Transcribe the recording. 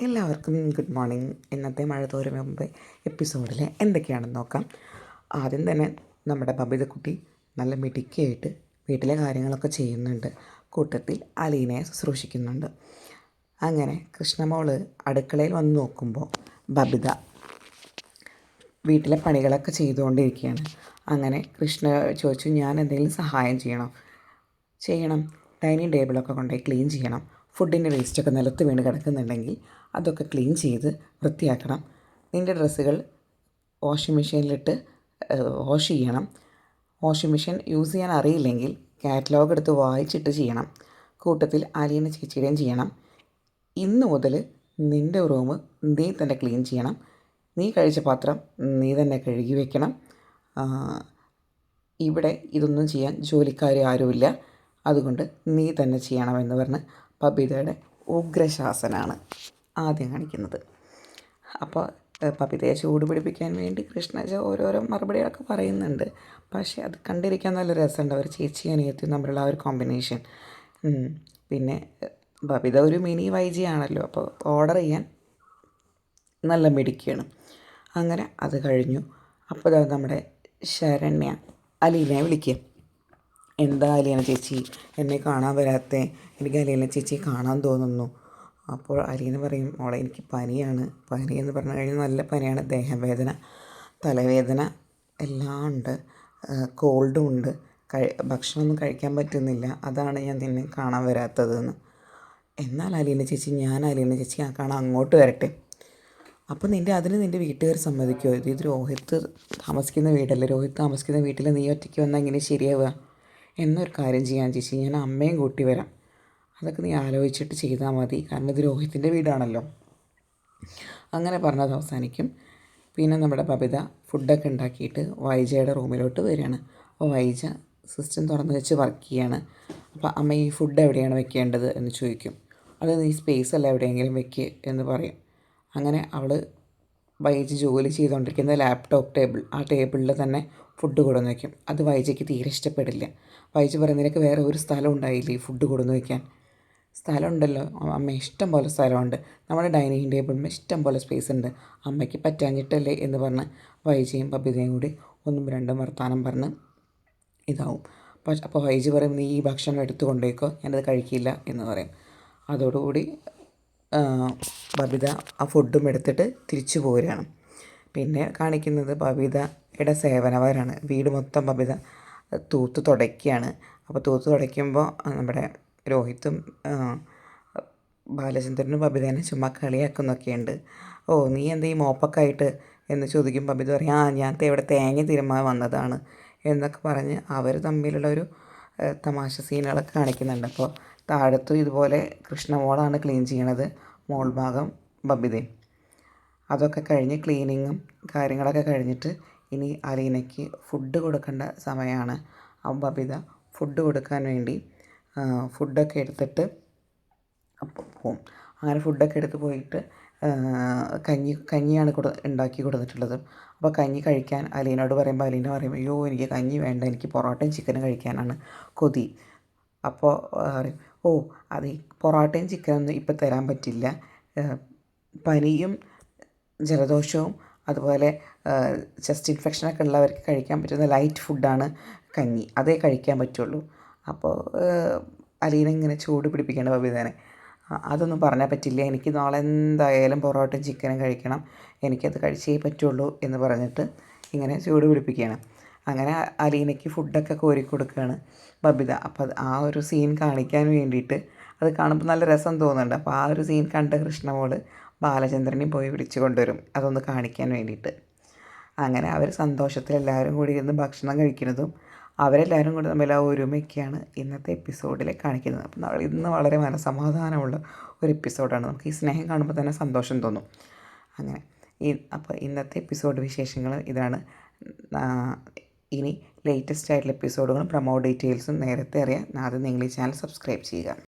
എല്ലാവർക്കും good morning. ഇന്നത്തെ മഴ തോരും മുമ്പ് എപ്പിസോഡിൽ എന്തൊക്കെയാണെന്ന് നോക്കാം. ആദ്യം തന്നെ നമ്മുടെ ബബിതക്കുട്ടി നല്ല മിടുക്കിയായിട്ട് വീട്ടിലെ കാര്യങ്ങളൊക്കെ ചെയ്യുന്നുണ്ട്. കൂട്ടത്തിൽ അലീനയെ ശുശ്രൂഷിക്കുന്നുണ്ട്. അങ്ങനെ കൃഷ്ണമോള് അടുക്കളയിൽ വന്ന് നോക്കുമ്പോൾ ബബിത വീട്ടിലെ പണികളൊക്കെ ചെയ്തുകൊണ്ടിരിക്കുകയാണ്. അങ്ങനെ കൃഷ്ണ ചോദിച്ചു, ഞാൻ എന്തെങ്കിലും സഹായം ചെയ്യണം. ഡൈനിങ് ടേബിളൊക്കെ കൊണ്ടുപോയി ക്ലീൻ ചെയ്യണം. ഫുഡിൻ്റെ വേസ്റ്റൊക്കെ നിലത്ത് വീണ് കിടക്കുന്നുണ്ടെങ്കിൽ അതൊക്കെ ക്ലീൻ ചെയ്ത് വൃത്തിയാക്കണം. നിൻ്റെ ഡ്രസ്സുകൾ വാഷിംഗ് മെഷീനിലിട്ട് വാഷ് ചെയ്യണം. വാഷിംഗ് മെഷീൻ യൂസ് ചെയ്യാൻ അറിയില്ലെങ്കിൽ കാറ്റലോഗ് എടുത്ത് വായിച്ചിട്ട് ചെയ്യണം. കൂട്ടത്തിൽ അലീന ചേച്ചിയുടെയും ചെയ്യണം. ഇന്ന് മുതൽ നിൻ്റെ റൂം നീ തന്നെ ക്ലീൻ ചെയ്യണം. നീ കഴിച്ച പാത്രം നീ തന്നെ കഴുകി വയ്ക്കണം. ഇവിടെ ഇതൊന്നും ചെയ്യാൻ ജോലിക്കാർ ആരുമില്ല, അതുകൊണ്ട് നീ തന്നെ ചെയ്യണമെന്ന് പറഞ്ഞ് ബബിതയുടെ ഉഗ്രശാസനാണ് ആദ്യം കാണിക്കുന്നത്. അപ്പോൾ ബബിതയെ ചൂട് പിടിപ്പിക്കാൻ വേണ്ടി കൃഷ്ണജ ഓരോരോ മറുപടികളൊക്കെ പറയുന്നുണ്ട്. പക്ഷേ അത് കണ്ടിരിക്കാൻ നല്ല രസമുണ്ട്. അവർ ചേച്ചി അനിയത്തിയും തമ്മിലുള്ള ആ ഒരു കോമ്പിനേഷൻ. പിന്നെ ബബിത ഒരു മിനി വൈജി ആണല്ലോ, അപ്പോൾ ഓർഡർ ചെയ്യാൻ നല്ല മിടുക്കിയാണ്. അങ്ങനെ അത് കഴിഞ്ഞു. അപ്പോൾ നമ്മുടെ ശരണ്യ അലീനയെ വിളിക്കുക. എന്താ അലീന ചേച്ചി എന്നെ കാണാൻ വരാത്തെ? എനിക്ക് അലീന ചേച്ചിയെ കാണാൻ തോന്നുന്നു. അപ്പോൾ അലീന പറയും, മോളെ എനിക്ക് പനിയാണ്. പനി എന്ന് പറഞ്ഞു കഴിഞ്ഞാൽ നല്ല പനിയാണ്. ദേഹവേദന, തലവേദന എല്ലാം ഉണ്ട്. കോൾഡും ഉണ്ട്. ഭക്ഷണമൊന്നും കഴിക്കാൻ പറ്റുന്നില്ല. അതാണ് ഞാൻ നിന്നെ കാണാൻ വരാത്തതെന്ന്. എന്നാൽ അലീന ചേച്ചി, ഞാൻ അലീന ചേച്ചി കാണാൻ അങ്ങോട്ട് വരട്ടെ. അപ്പോൾ അതിന് നിൻ്റെ വീട്ടുകാർ സമ്മതിക്കുമോ? ഇത് രോഹിത്ത് താമസിക്കുന്ന വീടല്ലേ. രോഹിത്ത് താമസിക്കുന്ന വീട്ടിൽ നീ ഒറ്റയ്ക്ക് വന്നാൽ എങ്ങനെ ശരിയാവുക? എന്നൊരു കാര്യം ചെയ്യാൻ ചേച്ചി, ഞാൻ അമ്മയും കൂട്ടി വരാം. അതൊക്കെ നീ ആലോചിച്ചിട്ട് ചെയ്താൽ മതി, കാരണം ഇത് രോഹിത്തിൻ്റെ വീടാണല്ലോ. അങ്ങനെ പറഞ്ഞത് അവസാനിക്കും. പിന്നെ നമ്മുടെ ബബിത ഫുഡൊക്കെ ഉണ്ടാക്കിയിട്ട് വൈജയുടെ റൂമിലോട്ട് വരികയാണ്. അപ്പോൾ വൈജ സിസ്റ്റം തുറന്ന് വെച്ച് വർക്ക് ചെയ്യാണ്. അപ്പോൾ അമ്മ ഈ ഫുഡ് എവിടെയാണ് വെക്കേണ്ടത് എന്ന് ചോദിക്കും. അത് നീ സ്പേസ് അല്ല എവിടെയെങ്കിലും വെക്കുക എന്ന് പറയും. അങ്ങനെ അവൾ വൈജ ജോലി ചെയ്തുകൊണ്ടിരിക്കുന്ന ലാപ്ടോപ്പ് ടേബിൾ, ആ ടേബിളിൽ തന്നെ ഫുഡ് കൊടുന്ന് വയ്ക്കും. അത് വൈജയ്ക്ക് തീരെ ഇഷ്ടപ്പെടില്ല. വൈജ പറയും, നിനക്ക് വേറെ ഒരു സ്ഥലം ഉണ്ടായില്ലേ ഈ ഫുഡ് കൊടുന്ന് വയ്ക്കാൻ? സ്ഥലം ഉണ്ടല്ലോ അമ്മ, ഇഷ്ടം പോലെ സ്ഥലമുണ്ട്. നമ്മുടെ ഡൈനിങ് ടേബിളിൽ ഇഷ്ടം പോലെ സ്പേസ് ഉണ്ട്. അമ്മയ്ക്ക് പറ്റാഞ്ഞിട്ടല്ലേ എന്ന് പറഞ്ഞ് വൈജയും ബബിതയും കൂടി ഒന്നും രണ്ടും വർത്താനം പറഞ്ഞ് ഇതാവും. അപ്പോൾ വൈജ പറയും, നീ ഈ ഭക്ഷണം എടുത്തു കൊണ്ടേക്കോ, ഞാനത് കഴിക്കില്ല എന്ന് പറയും. അതോടുകൂടി ബബിത ആ ഫുഡും എടുത്തിട്ട് തിരിച്ചു പോരുകയാണ്. പിന്നെ കാണിക്കുന്നത് ബബിതയുടെ സേവനവാരാണ്. വീട് മൊത്തം ബബിത തൂത്ത് തുടയ്ക്കുകയാണ്. അപ്പോൾ തൂത്ത് തുടയ്ക്കുമ്പോൾ നമ്മുടെ രോഹിത്തും ബാലചന്ദ്രനും ബബിതേനെ ചുമ്മാ കളിയാക്കുന്നൊക്കെയുണ്ട്. ഓ, നീ എന്താ ഈ മോപ്പൊക്കെ ആയിട്ട് എന്ന് ചോദിക്കും. ബബിത പറയും, ഞാൻ ഇവിടെ തേങ്ങ തിരുമാൻ വന്നതാണ് എന്നൊക്കെ പറഞ്ഞ് അവർ തമ്മിലുള്ള ഒരു തമാശ സീനുകളൊക്കെ കാണിക്കുന്നുണ്ട്. അപ്പോൾ താഴത്തും ഇതുപോലെ കൃഷ്ണമോളാണ് ക്ലീൻ ചെയ്യണത്, മോൾ ഭാഗം ബബിതയും. അതൊക്കെ കഴിഞ്ഞ് ക്ലീനിങ്ങും കാര്യങ്ങളൊക്കെ കഴിഞ്ഞിട്ട് ഇനി അലീനയ്ക്ക് ഫുഡ് കൊടുക്കേണ്ട സമയമാണ്. ബബിത ഫുഡ് കൊടുക്കാൻ വേണ്ടി ഫുഡൊക്കെ എടുത്തിട്ട് പോവും. അങ്ങനെ ഫുഡൊക്കെ എടുത്ത് പോയിട്ട് കഞ്ഞിയാണ് ഉണ്ടാക്കി കൊടുത്തിട്ടുള്ളത്. അപ്പോൾ കഞ്ഞി കഴിക്കാൻ അലീനോട് പറയുമ്പോൾ അലീന പറയും, അയ്യോ എനിക്ക് കഞ്ഞി വേണ്ട, എനിക്ക് പൊറോട്ടയും ചിക്കനും കഴിക്കാനാണ് കൊതി. അപ്പോൾ പറയും, ഓ അത് പൊറോട്ടയും ചിക്കനൊന്നും ഇപ്പോൾ തരാൻ പറ്റില്ല. പനിയും ജലദോഷവും അതുപോലെ ചെസ്റ്റ് ഇൻഫെക്ഷനൊക്കെ ഉള്ളവർക്ക് കഴിക്കാൻ പറ്റുന്ന ലൈറ്റ് ഫുഡാണ് കഞ്ഞി, അതേ കഴിക്കാൻ പറ്റുള്ളൂ. അപ്പോൾ അലീന ഇങ്ങനെ ചൂട് പിടിപ്പിക്കേണ്ട ബബിതേനെ, അതൊന്നും പറഞ്ഞാൽ പറ്റില്ല, എനിക്ക് നാളെ എന്തായാലും പൊറോട്ടയും ചിക്കനും കഴിക്കണം, എനിക്കത് കഴിച്ചേ പറ്റുള്ളൂ എന്ന് പറഞ്ഞിട്ട് ഇങ്ങനെ ചൂട് പിടിപ്പിക്കുകയാണ്. അങ്ങനെ അലീനയ്ക്ക് ഫുഡൊക്കെ കോരി കൊടുക്കുകയാണ് ബബിത. അപ്പോൾ ആ ഒരു സീൻ കാണിക്കാൻ വേണ്ടിയിട്ട്, അത് കാണുമ്പോൾ നല്ല രസം തോന്നുന്നുണ്ട്. അപ്പോൾ ആ ഒരു സീൻ കണ്ട കൃഷ്ണമോള് ബാലചന്ദ്രനെയും പോയി വിളിച്ചു കൊണ്ടുവരും, അതൊന്ന് കാണിക്കാൻ വേണ്ടിയിട്ട്. അങ്ങനെ അവർ സന്തോഷത്തിൽ എല്ലാവരും കൂടി ഇരുന്ന് ഭക്ഷണം കഴിക്കുന്നതും അവരെല്ലാവരും കൂടി തമ്മിൽ ആ ഒരുമയൊക്കെയാണ് ഇന്നത്തെ എപ്പിസോഡിൽ കാണിക്കുന്നത്. അപ്പം ഇന്ന് വളരെ മനസമാധാനമുള്ള ഒരു എപ്പിസോഡാണ്. നമുക്ക് ഈ സ്നേഹം കാണുമ്പോൾ തന്നെ സന്തോഷം തോന്നും. അങ്ങനെ അപ്പോൾ ഇന്നത്തെ എപ്പിസോഡ് വിശേഷങ്ങൾ ഇതാണ്. ഇനി ലേറ്റസ്റ്റ് ആയിട്ടുള്ള എപ്പിസോഡുകളും പ്രൊമോ ഡീറ്റെയിൽസും നേരത്തെ അറിയാൻ ആദ്യം നിങ്ങൾ ഈ ചാനൽ സബ്സ്ക്രൈബ് ചെയ്യുക.